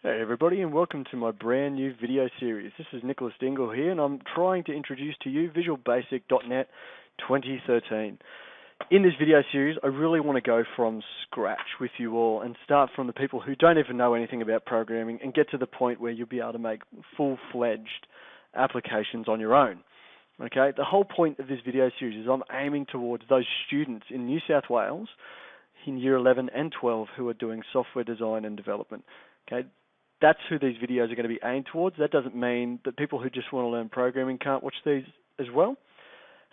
Hey everybody, and welcome to my brand new video series. This is Nicholas Dingle here, and I'm trying to introduce to you Visual Basic .NET 2013. In this video series, I really want to go from scratch with you all and start from the people who don't even know anything about programming and get to the point where you'll be able to make full-fledged applications on your own. Okay, the whole point of this video series is I'm aiming towards those students in New South Wales in Year 11 and 12 who are doing software design and development. Okay, that's who these videos are going to be aimed towards. That doesn't mean that people who just want to learn programming can't watch these as well.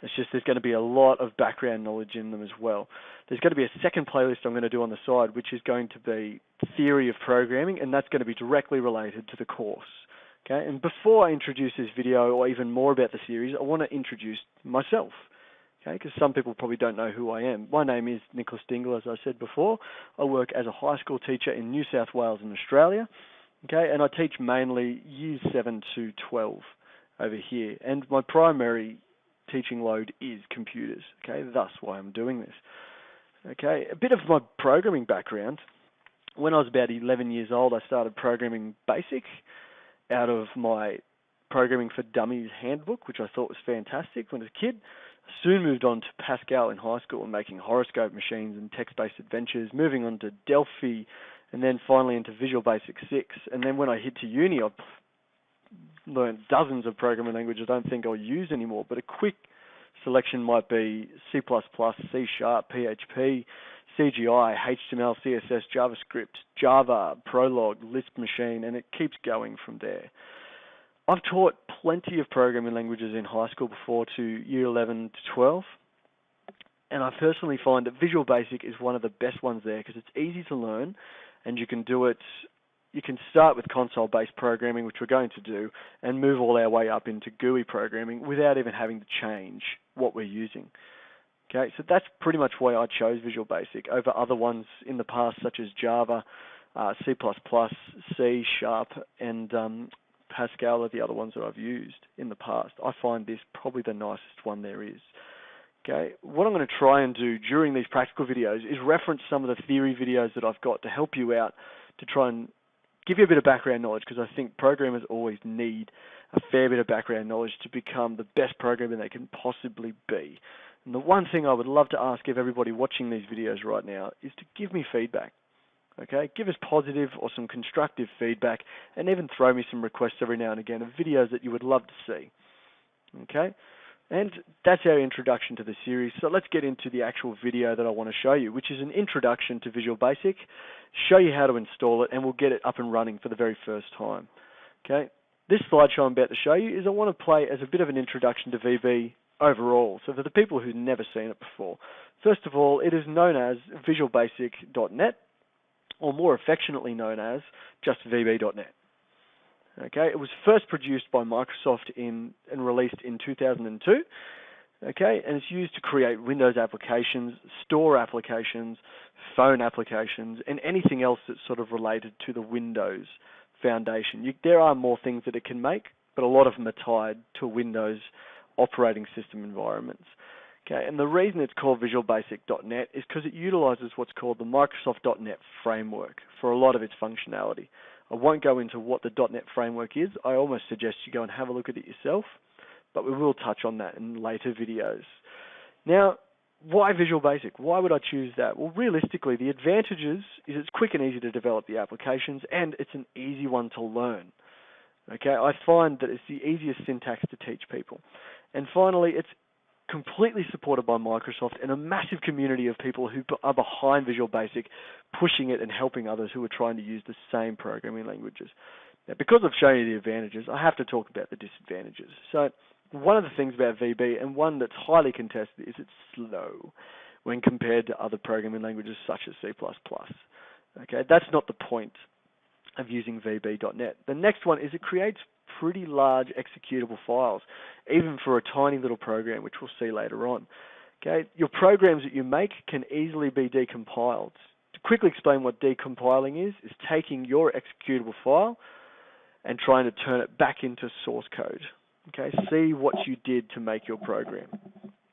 It's just there's going to be a lot of background knowledge in them as well. There's going to be a second playlist I'm going to do on the side, which is going to be theory of programming, and that's going to be directly related to the course. Okay, and before I introduce this video or even more about the series, I want to introduce myself. Okay, because some people probably don't know who I am. My name is Nicholas Dingle, as I said before. I work as a high school teacher in New South Wales in Australia. Okay, and I teach mainly Years 7 to 12 over here, and my primary teaching load is computers. Okay, that's why I'm doing this. Okay, a bit of my programming background. When I was about 11 years old, I started programming BASIC out of my Programming for Dummies handbook, which I thought was fantastic when I was a kid. I soon moved on to Pascal in high school and making horoscope machines and text-based adventures, moving on to Delphi, and then finally into Visual Basic 6. And then when I hit to uni, I learned dozens of programming languages I don't think I'll use anymore, but a quick selection might be C++, C#, PHP, CGI, HTML, CSS, JavaScript, Java, Prolog, Lisp Machine, and it keeps going from there. I've taught plenty of programming languages in high school before to Year 11 to 12, and I personally find that Visual Basic is one of the best ones there because it's easy to learn, and you can do it. You can start with console-based programming, which we're going to do, and move all our way up into GUI programming without even having to change what we're using. Okay, so that's pretty much why I chose Visual Basic over other ones in the past, such as Java, C++, C#, and Pascal are the other ones that I've used in the past. I find this probably the nicest one there is. Okay, what I'm going to try and do during these practical videos is reference some of the theory videos that I've got to help you out, to try and give you a bit of background knowledge, because I think programmers always need a fair bit of background knowledge to become the best programmer they can possibly be. And the one thing I would love to ask of everybody watching these videos right now is to give me feedback. Okay, give us positive or some constructive feedback, and even throw me some requests every now and again of videos that you would love to see. Okay, and that's our introduction to the series. So let's get into the actual video that I want to show you, which is an introduction to Visual Basic, show you how to install it, and we'll get it up and running for the very first time. Okay, this slideshow I'm about to show you is I want to play as a bit of an introduction to VB overall. So for the people who've never seen it before, first of all, it is known as Visual Basic .NET, or more affectionately known as just VB.NET. Okay, it was first produced by Microsoft and released in 2002. Okay, and it's used to create Windows applications, store applications, phone applications, and anything else that's sort of related to the Windows foundation. There are more things that it can make, but a lot of them are tied to Windows operating system environments. Okay, and the reason it's called Visual Basic .NET is because it utilizes what's called the Microsoft .NET framework for a lot of its functionality. I won't go into what the .NET framework is. I almost suggest you go and have a look at it yourself, but we will touch on that in later videos. Now, why Visual Basic? Why would I choose that? Well, realistically, the advantages is it's quick and easy to develop the applications, and it's an easy one to learn. Okay, I find that it's the easiest syntax to teach people. And finally, it's completely supported by Microsoft and a massive community of people who are behind Visual Basic, pushing it and helping others who are trying to use the same programming languages. Now, because I've shown you the advantages, I have to talk about the disadvantages. So one of the things about VB, and one that's highly contested, is it's slow when compared to other programming languages such as C++. Okay, that's not the point of using VB.NET. The next one is it creates pretty large executable files, even for a tiny little program, which we'll see later on. Okay, your programs that you make can easily be decompiled. To quickly explain what decompiling is taking your executable file and trying to turn it back into source code. Okay, see what you did to make your program.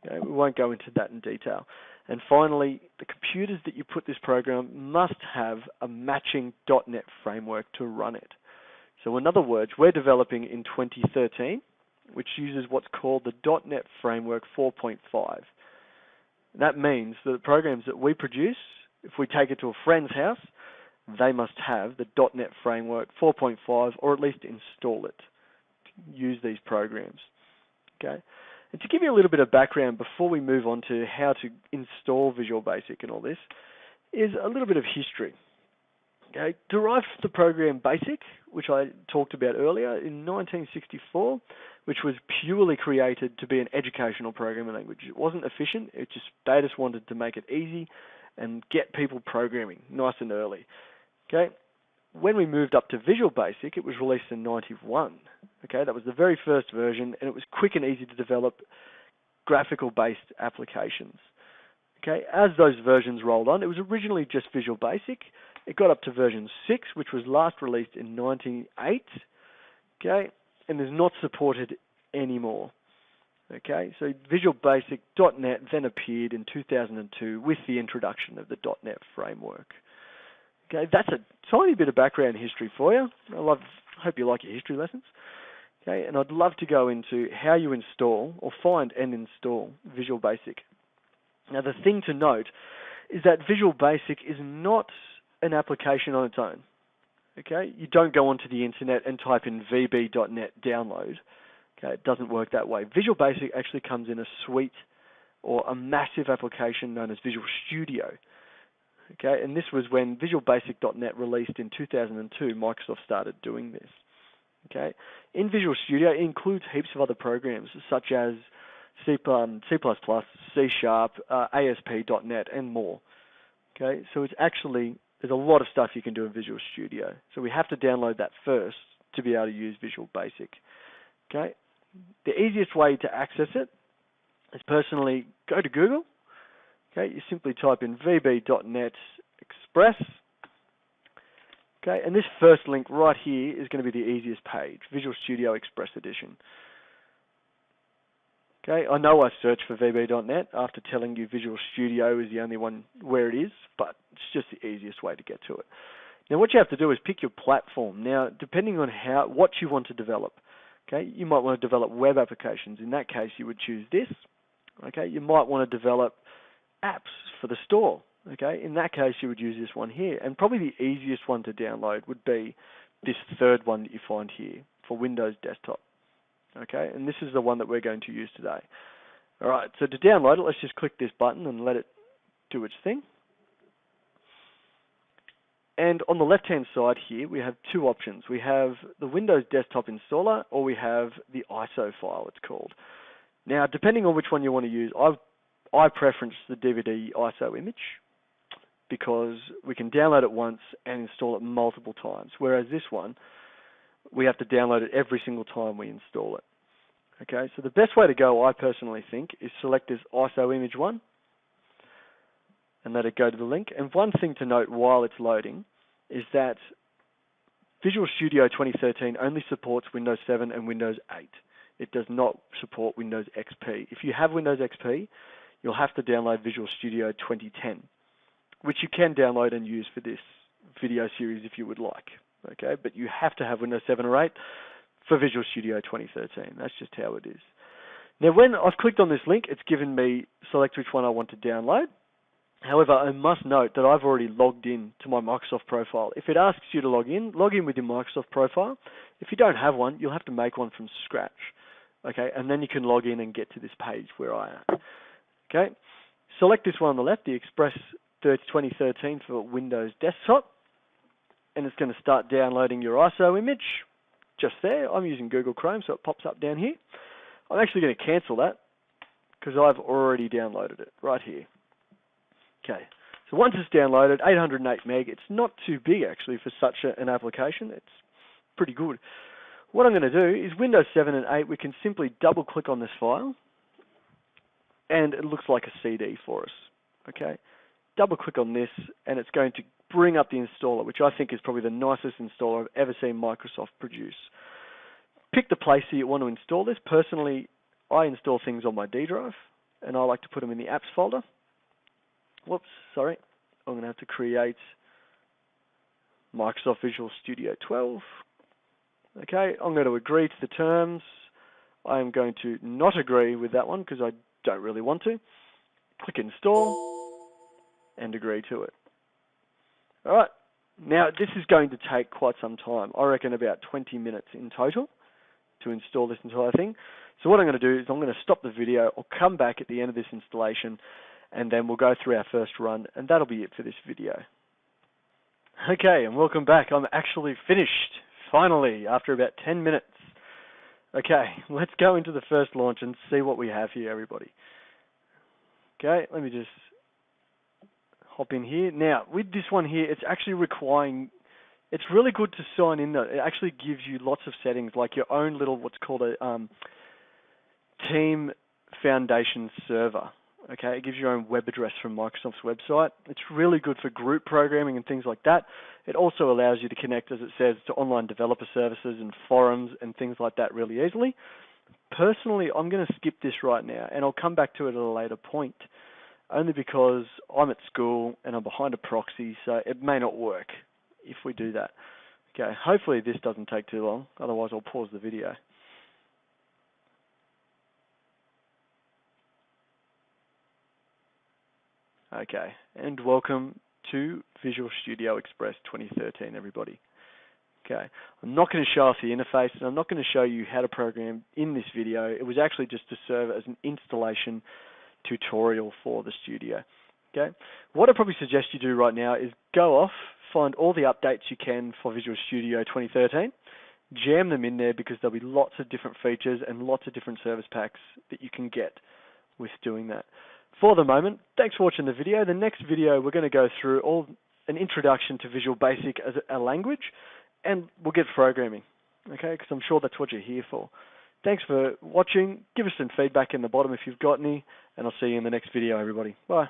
Okay, we won't go into that in detail. And finally, the computers that you put this program must have a matching .NET framework to run it. So in other words, we're developing in 2013, which uses what's called the .NET Framework 4.5. That means that the programs that we produce, if we take it to a friend's house, they must have the .NET Framework 4.5, or at least install it to use these programs. Okay? And to give you a little bit of background before we move on to how to install Visual Basic and all this, is a little bit of history. Okay? Derived from the program BASIC, which I talked about earlier, in 1964, which was purely created to be an educational programming language. It wasn't efficient, they just wanted to make it easy and get people programming nice and early. Okay? When we moved up to Visual Basic, it was released in 91. Okay, that was the very first version, and it was quick and easy to develop graphical-based applications. Okay, as those versions rolled on, it was originally just Visual Basic. It got up to version 6, which was last released in 1998. Okay, and is not supported anymore. Okay, so Visual Basic .NET then appeared in 2002 with the introduction of the .NET framework. Okay, that's a tiny bit of background history for you. Hope you like your history lessons. Okay, and I'd love to go into how you install or find and install Visual Basic. Now, the thing to note is that Visual Basic is not an application on its own. Okay, you don't go onto the internet and type in vb.net download. Okay, it doesn't work that way. Visual Basic actually comes in a suite or a massive application known as Visual Studio. Okay, and this was when Visual Basic.net released in 2002, Microsoft started doing this. Okay, in Visual Studio, it includes heaps of other programs such as C++, C#, ASP.NET, and more. Okay, so there's a lot of stuff you can do in Visual Studio. So we have to download that first to be able to use Visual Basic. Okay, the easiest way to access it is personally go to Google. Okay, you simply type in vb.net express. Okay, and this first link right here is going to be the easiest page, Visual Studio Express Edition. Okay, I know I searched for vb.net after telling you Visual Studio is the only one where it is, but it's just the easiest way to get to it. Now, what you have to do is pick your platform. Now, depending on what you want to develop, okay, you might want to develop web applications. In that case, you would choose this. Okay, you might want to develop apps for the store. Okay, in that case, you would use this one here. And probably the easiest one to download would be this third one that you find here for Windows Desktop. Okay, and this is the one that we're going to use today. All right, so to download it, let's just click this button and let it do its thing. And on the left-hand side here, we have two options. We have the Windows Desktop installer, or we have the ISO file, it's called. Now, depending on which one you want to use, I preference the DVD ISO image because we can download it once and install it multiple times, whereas this one, we have to download it every single time we install it. Okay, so the best way to go, I personally think, is select this ISO image one and let it go to the link. And one thing to note while it's loading is that Visual Studio 2013 only supports Windows 7 and Windows 8. It does not support Windows XP. If you have Windows XP, you'll have to download Visual Studio 2010, which you can download and use for this video series if you would like. Okay, but you have to have Windows 7 or 8 for Visual Studio 2013. That's just how it is. Now, when I've clicked on this link, it's given me select which one I want to download. However, I must note that I've already logged in to my Microsoft profile. If it asks you to log in with your Microsoft profile. If you don't have one, you'll have to make one from scratch. Okay, and then you can log in and get to this page where I am. Okay, select this one on the left, the Express 2013 for Windows Desktop, and it's going to start downloading your ISO image just there. I'm using Google Chrome, so it pops up down here. I'm actually going to cancel that because I've already downloaded it right here. Okay, so once it's downloaded, 808 meg, it's not too big actually for such an application. It's pretty good. What I'm going to do is Windows 7 and 8, we can simply double click on this file and it looks like a CD for us. Okay, double click on this and it's going to bring up the installer, which I think is probably the nicest installer I've ever seen Microsoft produce. Pick the place that you want to install this. Personally, I install things on my D drive and I like to put them in the apps folder. whoops, sorry. I'm going to have to create Microsoft Visual Studio 12. Okay, I'm going to agree to the terms. I am going to not agree with that one because I don't really want to. Click Install and agree to it. Alright, now this is going to take quite some time. I reckon about 20 minutes in total to install this entire thing. So what I'm going to do is I'm going to stop the video. I'll come back at the end of this installation and then we'll go through our first run, and that'll be it for this video. Okay, and welcome back. I'm actually finished, finally, after about 10 minutes. Okay, let's go into the first launch and see what we have here, everybody. Okay, let me just hop in here. Now, with this one here, it's actually requiring, it's really good to sign in though. It actually gives you lots of settings, like your own little, what's called a Team Foundation server. Okay, it gives you your own web address from Microsoft's website. It's really good for group programming and things like that. It also allows you to connect, as it says, to online developer services and forums and things like that really easily. Personally, I'm going to skip this right now, and I'll come back to it at a later point, only because I'm at school and I'm behind a proxy, so it may not work if we do that. Okay, hopefully this doesn't take too long, otherwise I'll pause the video. Okay, and welcome to Visual Studio Express 2013, everybody. Okay, I'm not going to show off the interface, and I'm not going to show you how to program in this video. It was actually just to serve as an installation tutorial for the studio. Okay, what I probably suggest you do right now is go off, find all the updates you can for Visual Studio 2013, jam them in there because there'll be lots of different features and lots of different service packs that you can get with doing that. For the moment, thanks for watching the video. The next video, we're going to go through an introduction to Visual Basic as a language, and we'll get programming, okay, because I'm sure that's what you're here for. Thanks for watching. Give us some feedback in the bottom if you've got any, and I'll see you in the next video, everybody. Bye.